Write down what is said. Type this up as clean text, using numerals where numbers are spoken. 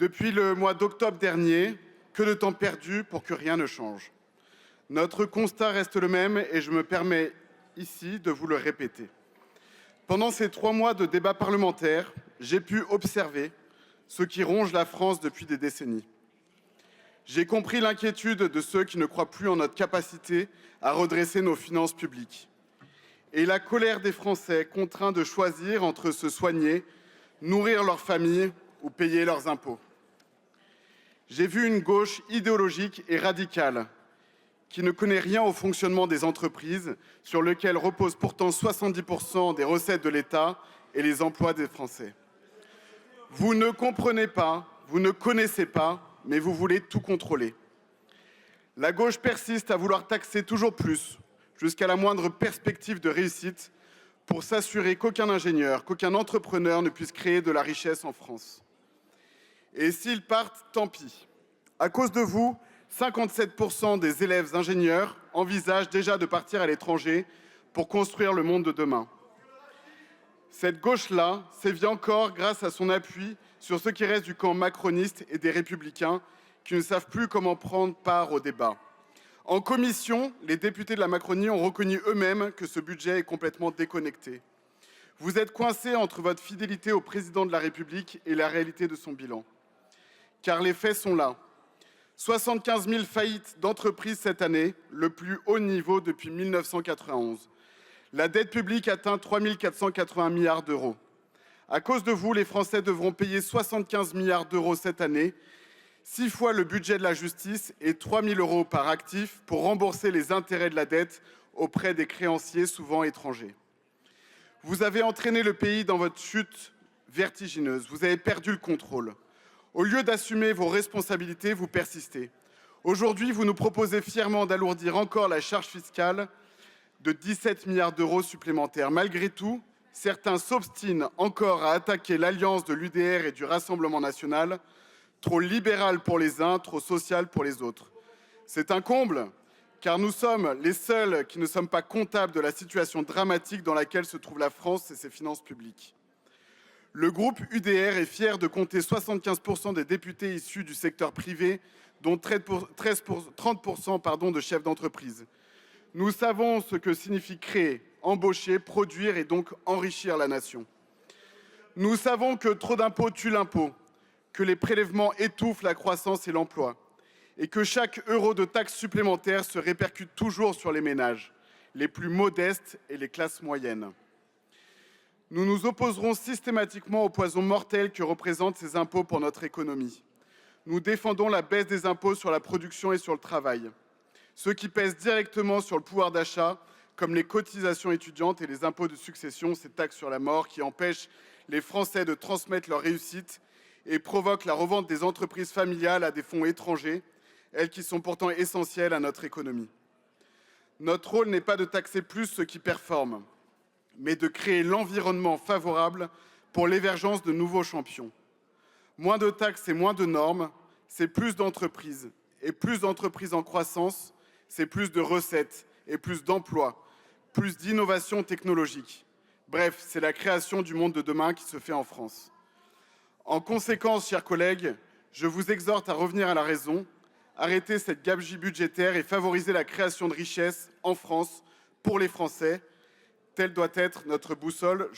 Depuis le mois d'octobre dernier, que de temps perdu pour que rien ne change. Notre constat reste le même et je me permets ici de vous le répéter. Pendant ces 3 mois de débat parlementaire, j'ai pu observer ce qui ronge la France depuis des décennies. J'ai compris l'inquiétude de ceux qui ne croient plus en notre capacité à redresser nos finances publiques. Et la colère des Français contraints de choisir entre se soigner, nourrir leur famille ou payer leurs impôts. J'ai vu une gauche idéologique et radicale qui ne connaît rien au fonctionnement des entreprises, sur lequel reposent pourtant 70% des recettes de l'État et les emplois des Français. Vous ne comprenez pas, vous ne connaissez pas, mais vous voulez tout contrôler. La gauche persiste à vouloir taxer toujours plus, jusqu'à la moindre perspective de réussite, pour s'assurer qu'aucun ingénieur, qu'aucun entrepreneur ne puisse créer de la richesse en France. Et s'ils partent, tant pis. À cause de vous, 57% des élèves ingénieurs envisagent déjà de partir à l'étranger pour construire le monde de demain. Cette gauche-là sévit encore grâce à son appui sur ce qui reste du camp macroniste et des républicains qui ne savent plus comment prendre part au débat. En commission, les députés de la Macronie ont reconnu eux-mêmes que ce budget est complètement déconnecté. Vous êtes coincés entre votre fidélité au président de la République et la réalité de son bilan. Car les faits sont là. 75 000 faillites d'entreprises cette année, le plus haut niveau depuis 1991. La dette publique atteint 3 480 milliards d'euros. À cause de vous, les Français devront payer 75 milliards d'euros cette année, 6 fois le budget de la justice et 3 000 euros par actif pour rembourser les intérêts de la dette auprès des créanciers, souvent étrangers. Vous avez entraîné le pays dans votre chute vertigineuse. Vous avez perdu le contrôle. Au lieu d'assumer vos responsabilités, vous persistez. Aujourd'hui, vous nous proposez fièrement d'alourdir encore la charge fiscale de 17 milliards d'euros supplémentaires. Malgré tout, certains s'obstinent encore à attaquer l'alliance de l'UDR et du Rassemblement national, trop libérale pour les uns, trop sociale pour les autres. C'est un comble, car nous sommes les seuls qui ne sommes pas comptables de la situation dramatique dans laquelle se trouve la France et ses finances publiques. Le groupe UDR est fier de compter 75% des députés issus du secteur privé, dont 30% de chefs d'entreprise. Nous savons ce que signifie créer, embaucher, produire et donc enrichir la nation. Nous savons que trop d'impôts tue l'impôt, que les prélèvements étouffent la croissance et l'emploi, et que chaque euro de taxe supplémentaire se répercute toujours sur les ménages, les plus modestes et les classes moyennes. Nous nous opposerons systématiquement au poison mortel que représentent ces impôts pour notre économie. Nous défendons la baisse des impôts sur la production et sur le travail, ceux qui pèsent directement sur le pouvoir d'achat, comme les cotisations étudiantes et les impôts de succession, ces taxes sur la mort qui empêchent les Français de transmettre leur réussite et provoquent la revente des entreprises familiales à des fonds étrangers, elles qui sont pourtant essentielles à notre économie. Notre rôle n'est pas de taxer plus ceux qui performent, mais de créer l'environnement favorable pour l'émergence de nouveaux champions. Moins de taxes et moins de normes, c'est plus d'entreprises. Et plus d'entreprises en croissance, c'est plus de recettes et plus d'emplois, plus d'innovation technologique. Bref, c'est la création du monde de demain qui se fait en France. En conséquence, chers collègues, je vous exhorte à revenir à la raison, arrêter cette gabegie budgétaire et favoriser la création de richesses en France pour les Français. Telle doit être notre boussole.